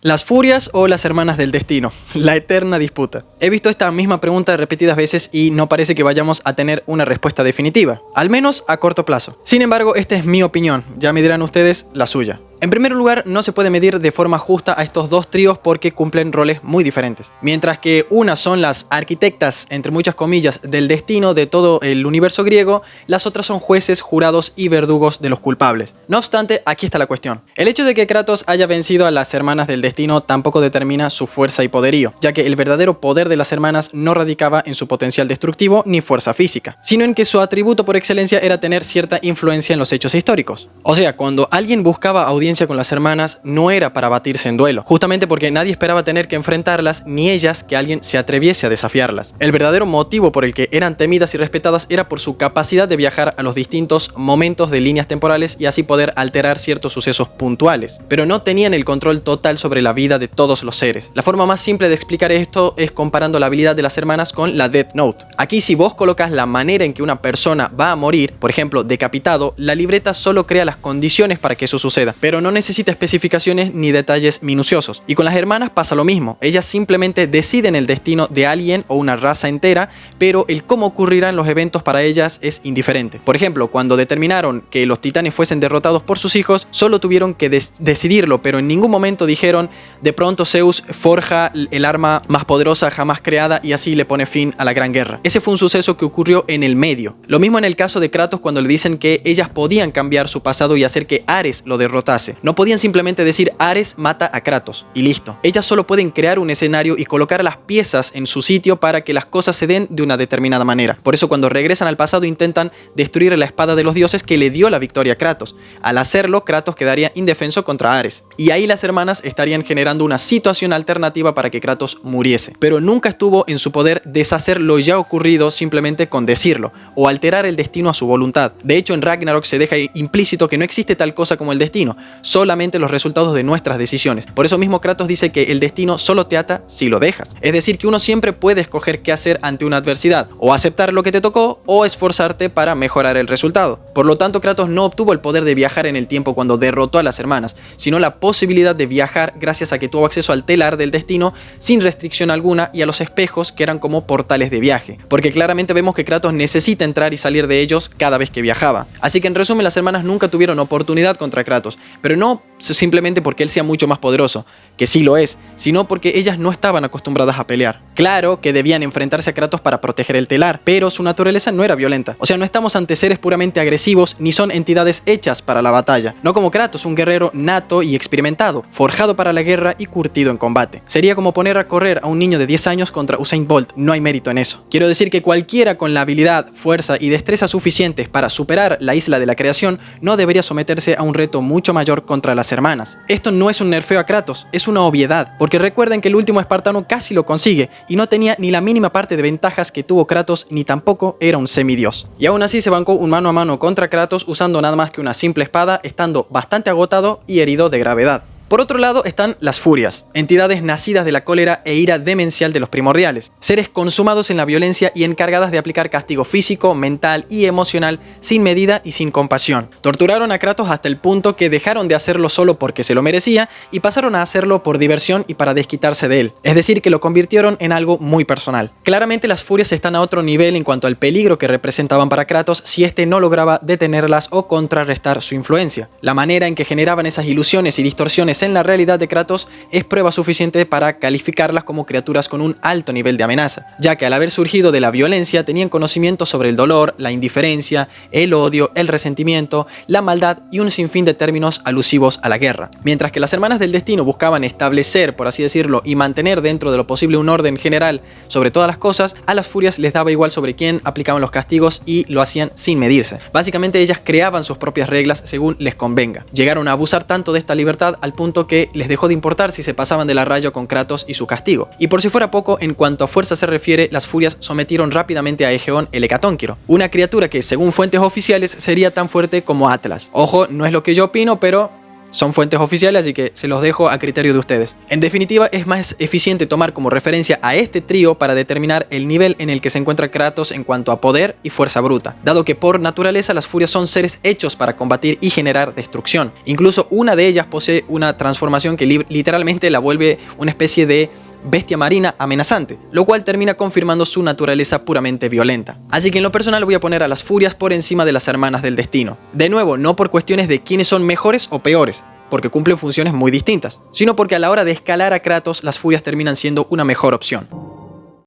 ¿Las furias o las hermanas del destino? La eterna disputa. He visto esta misma pregunta repetidas veces y no parece que vayamos a tener una respuesta definitiva, al menos a corto plazo. Sin embargo, esta es mi opinión, ya me dirán ustedes la suya. En primer lugar, no se puede medir de forma justa a estos dos tríos porque cumplen roles muy diferentes. Mientras que unas son las arquitectas, entre muchas comillas, del destino de todo el universo griego, las otras son jueces, jurados y verdugos de los culpables. No obstante, aquí está la cuestión. El hecho de que Kratos haya vencido a las hermanas del destino tampoco determina su fuerza y poderío, ya que el verdadero poder de las hermanas no radicaba en su potencial destructivo ni fuerza física, sino en que su atributo por excelencia era tener cierta influencia en los hechos históricos. O sea, cuando alguien buscaba audiencia con las hermanas, no era para batirse en duelo, justamente porque nadie esperaba tener que enfrentarlas, ni ellas que alguien se atreviese a desafiarlas. El verdadero motivo por el que eran temidas y respetadas era por su capacidad de viajar a los distintos momentos de líneas temporales y así poder alterar ciertos sucesos puntuales, pero no tenían el control total sobre la vida de todos los seres. La forma más simple de explicar esto es comparando la habilidad de las hermanas con la Death Note. Aquí, si vos colocas la manera en que una persona va a morir, por ejemplo decapitado, la libreta solo crea las condiciones para que eso suceda, pero no necesita especificaciones ni detalles minuciosos. Y con las hermanas pasa lo mismo, ellas simplemente deciden el destino de alguien o una raza entera, pero el cómo ocurrirán los eventos para ellas es indiferente. Por ejemplo, cuando determinaron que los titanes fuesen derrotados por sus hijos, solo tuvieron que decidirlo, pero en ningún momento dijeron, de pronto Zeus forja el arma más poderosa jamás creada y así le pone fin a la gran guerra. Ese fue un suceso que ocurrió en el medio. Lo mismo en el caso de Kratos cuando le dicen que ellas podían cambiar su pasado y hacer que Ares lo derrotase. No podían simplemente decir Ares mata a Kratos y listo. Ellas solo pueden crear un escenario y colocar las piezas en su sitio para que las cosas se den de una determinada manera. Por eso cuando regresan al pasado intentan destruir la espada de los dioses que le dio la victoria a Kratos. Al hacerlo, Kratos quedaría indefenso contra Ares. Y ahí las hermanas estarían generando una situación alternativa para que Kratos muriese. Pero nunca estuvo en su poder deshacer lo ya ocurrido simplemente con decirlo, o alterar el destino a su voluntad. De hecho, en Ragnarok se deja implícito que no existe tal cosa como el destino, solamente los resultados de nuestras decisiones. Por eso mismo Kratos dice que el destino solo te ata si lo dejas. Es decir, que uno siempre puede escoger qué hacer ante una adversidad, o aceptar lo que te tocó, o esforzarte para mejorar el resultado. Por lo tanto, Kratos no obtuvo el poder de viajar en el tiempo cuando derrotó a las hermanas, sino la posibilidad de viajar gracias a que tuvo acceso al telar del destino sin restricción alguna y a los espejos que eran como portales de viaje, porque claramente vemos que Kratos necesita entrar y salir de ellos cada vez que viajaba. Así que en resumen, las hermanas nunca tuvieron oportunidad contra Kratos, pero no simplemente porque él sea mucho más poderoso, que sí lo es, sino porque ellas no estaban acostumbradas a pelear. Claro que debían enfrentarse a Kratos para proteger el telar, pero su naturaleza no era violenta. O sea, no estamos ante seres puramente agresivos, ni son entidades hechas para la batalla. No como Kratos, un guerrero nato y experimentado, forjado para la guerra y curtido en combate. Sería como poner a correr a un niño de 10 años contra Usain Bolt, no hay mérito en eso. Quiero decir que cualquiera con la habilidad, fuerza y destreza suficientes para superar la isla de la creación no debería someterse a un reto mucho mayor contra las hermanas. Esto no es un nerfeo a Kratos, es una obviedad, porque recuerden que el último espartano casi lo consigue y no tenía ni la mínima parte de ventajas que tuvo Kratos, ni tampoco era un semidios. Y aún así se bancó un mano a mano contra Kratos usando nada más que una simple espada, estando bastante agotado y herido de gravedad. Por otro lado están las furias, entidades nacidas de la cólera e ira demencial de los primordiales, seres consumados en la violencia y encargadas de aplicar castigo físico, mental y emocional sin medida y sin compasión. Torturaron a Kratos hasta el punto que dejaron de hacerlo solo porque se lo merecía y pasaron a hacerlo por diversión y para desquitarse de él, es decir, que lo convirtieron en algo muy personal. Claramente las furias están a otro nivel en cuanto al peligro que representaban para Kratos si este no lograba detenerlas o contrarrestar su influencia. La manera en que generaban esas ilusiones y distorsiones en la realidad de Kratos es prueba suficiente para calificarlas como criaturas con un alto nivel de amenaza, ya que al haber surgido de la violencia tenían conocimiento sobre el dolor, la indiferencia, el odio, el resentimiento, la maldad y un sinfín de términos alusivos a la guerra. Mientras que las hermanas del destino buscaban establecer, por así decirlo, y mantener dentro de lo posible un orden general sobre todas las cosas, a las furias les daba igual sobre quién aplicaban los castigos y lo hacían sin medirse. Básicamente ellas creaban sus propias reglas según les convenga. Llegaron a abusar tanto de esta libertad al punto que les dejó de importar si se pasaban de la raya con Kratos y su castigo. Y por si fuera poco, en cuanto a fuerza se refiere, las furias sometieron rápidamente a Egeón el Hecatónquiro, una criatura que según fuentes oficiales sería tan fuerte como Atlas. Ojo, no es lo que yo opino, pero Son fuentes oficiales, así que se los dejo a criterio de ustedes. En definitiva, es más eficiente tomar como referencia a este trío para determinar el nivel en el que se encuentra Kratos en cuanto a poder y fuerza bruta, dado que por naturaleza las furias son seres hechos para combatir y generar destrucción. Incluso una de ellas posee una transformación que literalmente la vuelve una especie de bestia marina amenazante, lo cual termina confirmando su naturaleza puramente violenta. Así que en lo personal voy a poner a las furias por encima de las hermanas del destino. De nuevo, no por cuestiones de quiénes son mejores o peores, porque cumplen funciones muy distintas, sino porque a la hora de escalar a Kratos, las furias terminan siendo una mejor opción.